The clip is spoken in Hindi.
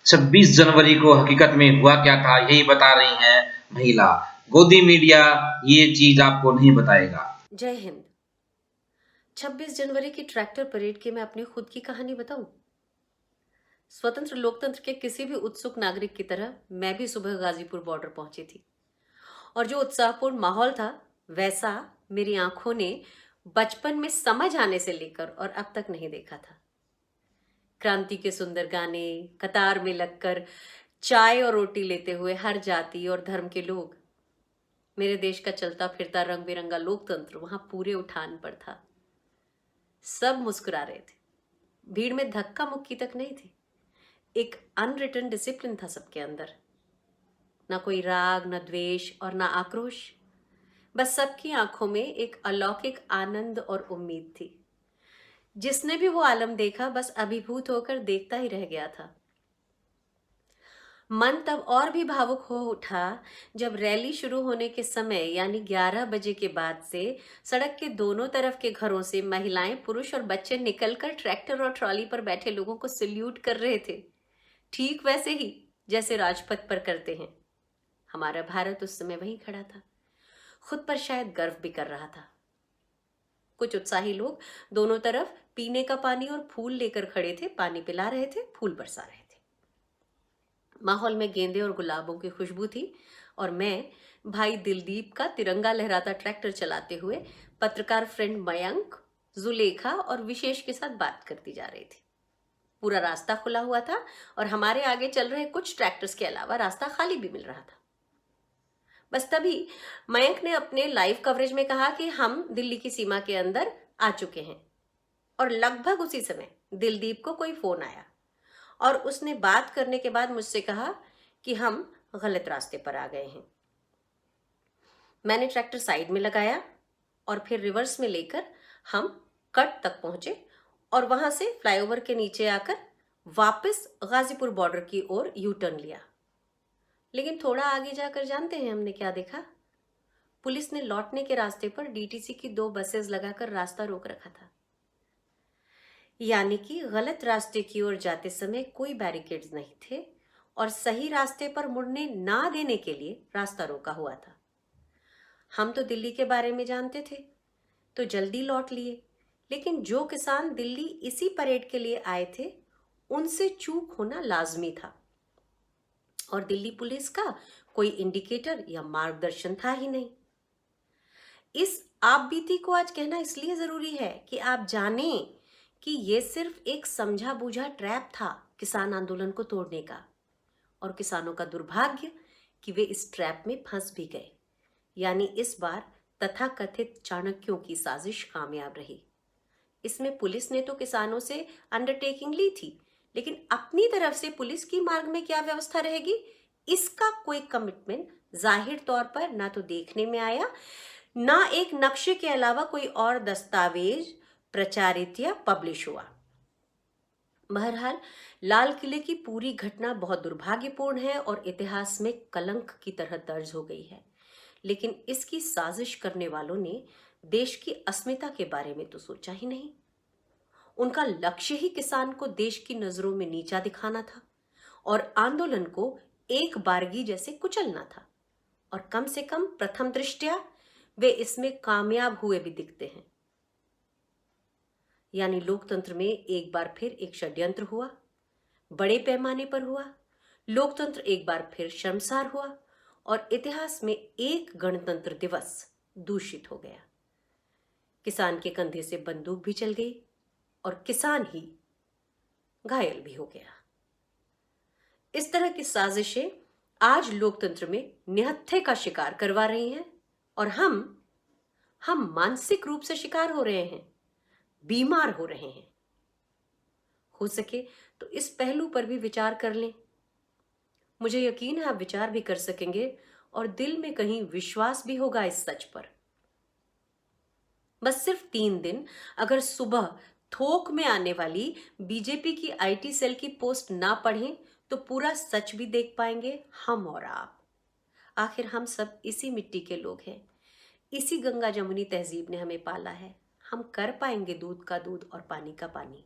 26 जनवरी को हकीकत में हुआ क्या था, यही बता रही हैं महिला। गोदी मीडिया ये चीज़ आपको नहीं बताएगा। जय हिंद। 26 जनवरी की ट्रैक्टर परेड की मैं अपनी खुद की कहानी बताऊं। स्वतंत्र लोकतंत्र के किसी भी उत्सुक नागरिक की तरह मैं भी सुबह गाजीपुर बॉर्डर पहुंची थी, और जो उत्साहपूर्ण माहौल था वैसा मेरी आंखों ने बचपन में समझ आने से लेकर और अब तक नहीं देखा था। क्रांति के सुंदर गाने, कतार में लगकर चाय और रोटी लेते हुए हर जाति और धर्म के लोग, मेरे देश का चलता फिरता रंग बिरंगा लोकतंत्र वहां पूरे उठान पर था। सब मुस्कुरा रहे थे, भीड़ में धक्का मुक्की तक नहीं थी। एक अनरिटन डिसिप्लिन था सबके अंदर, ना कोई राग, ना द्वेष और ना आक्रोश। बस सबकी आंखों में एक अलौकिक आनंद और उम्मीद थी। जिसने भी वो आलम देखा बस अभिभूत होकर देखता ही रह गया था। मन तब और भी भावुक हो उठा जब रैली शुरू होने के समय यानी 11 बजे के बाद से सड़क के दोनों तरफ के घरों से महिलाएं, पुरुष और बच्चे निकलकर ट्रैक्टर और ट्रॉली पर बैठे लोगों को सल्यूट कर रहे थे, ठीक वैसे ही जैसे राजपथ पर करते हैं। हमारा भारत उस समय वहीं खड़ा था, खुद पर शायद गर्व भी कर रहा था। कुछ उत्साही लोग दोनों तरफ पीने का पानी और फूल लेकर खड़े थे, पानी पिला रहे थे, फूल बरसा रहे थे। माहौल में गेंदे और गुलाबों की खुशबू थी, और मैं भाई दिलदीप का तिरंगा लहराता ट्रैक्टर चलाते हुए पत्रकार फ्रेंड मयंक, जुलेखा और विशेष के साथ बात करती जा रही थी। पूरा रास्ता खुला हुआ था और हमारे आगे चल रहे कुछ ट्रैक्टर्स के अलावा रास्ता खाली भी मिल रहा था। बस तभी मयंक ने अपने लाइव कवरेज में कहा कि हम दिल्ली की सीमा के अंदर आ चुके हैं, और लगभग उसी समय दिलदीप को कोई फोन आया और उसने बात करने के बाद मुझसे कहा कि हम गलत रास्ते पर आ गए हैं। मैंने ट्रैक्टर साइड में लगाया और फिर रिवर्स में लेकर हम कट तक पहुंचे, और वहां से फ्लाईओवर के नीचे आकर वापस गाजीपुर बॉर्डर की ओर यू टर्न लिया। लेकिन थोड़ा आगे जाकर जानते हैं हमने क्या देखा? पुलिस ने लौटने के रास्ते पर डीटीसी की 2 बसेस लगाकर रास्ता रोक रखा था। यानी कि गलत रास्ते की ओर जाते समय कोई बैरिकेड्स नहीं थे, और सही रास्ते पर मुड़ने ना देने के लिए रास्ता रोका हुआ था। हम तो दिल्ली के बारे में जानते थे तो जल्दी लौट लिए, लेकिन जो किसान दिल्ली इसी परेड के लिए आए थे उनसे चूक होना लाजमी था, और दिल्ली पुलिस का कोई इंडिकेटर या मार्गदर्शन था ही नहीं। इस आप बीती को आज कहना इसलिए जरूरी है कि आप जानें कि यह सिर्फ एक समझा बूझा ट्रैप था किसान आंदोलन को तोड़ने का, और किसानों का दुर्भाग्य कि वे इस ट्रैप में फंस भी गए। यानी इस बार तथाकथित चाणक्यों की साजिश कामयाब रही। इसमें पुलिस ने तो किसानों से अंडरटेकिंग ली थी, लेकिन अपनी तरफ से पुलिस की मार्ग में क्या व्यवस्था रहेगी, इसका कोई कमिटमेंट जाहिर तौर पर ना तो देखने में आया, ना एक नक्शे के अलावा कोई और दस्तावेज प्रचारित या पब्लिश हुआ। बहरहाल लाल किले की पूरी घटना बहुत दुर्भाग्यपूर्ण है और इतिहास में कलंक की तरह दर्ज हो गई है। लेकिन इसकी साजिश करने वालों ने देश की अस्मिता के बारे में तो सोचा ही नहीं। उनका लक्ष्य ही किसान को देश की नजरों में नीचा दिखाना था और आंदोलन को एक बारगी जैसे कुचलना था, और कम से कम प्रथम दृष्टया वे इसमें कामयाब हुए भी दिखते हैं। यानी लोकतंत्र में एक बार फिर एक षड्यंत्र हुआ, बड़े पैमाने पर हुआ। लोकतंत्र एक बार फिर शर्मसार हुआ, और इतिहास में एक गणतंत्र दिवस दूषित हो गया। किसान के कंधे से बंदूक भी चल गई और किसान ही घायल भी हो गया। इस तरह की साजिशें आज लोकतंत्र में निहत्थे का शिकार करवा रही हैं, और हम मानसिक रूप से शिकार हो रहे हैं, बीमार हो रहे हैं। हो सके तो इस पहलू पर भी विचार कर लें। मुझे यकीन है आप विचार भी कर सकेंगे और दिल में कहीं विश्वास भी होगा इस सच पर। बस सिर्फ 3 दिन अगर सुबह थोक में आने वाली बीजेपी की आईटी सेल की पोस्ट ना पढ़ें तो पूरा सच भी देख पाएंगे हम और आप। आखिर हम सब इसी मिट्टी के लोग हैं, इसी गंगा जमुनी तहजीब ने हमें पाला है। हम कर पाएंगे दूध का दूध और पानी का पानी।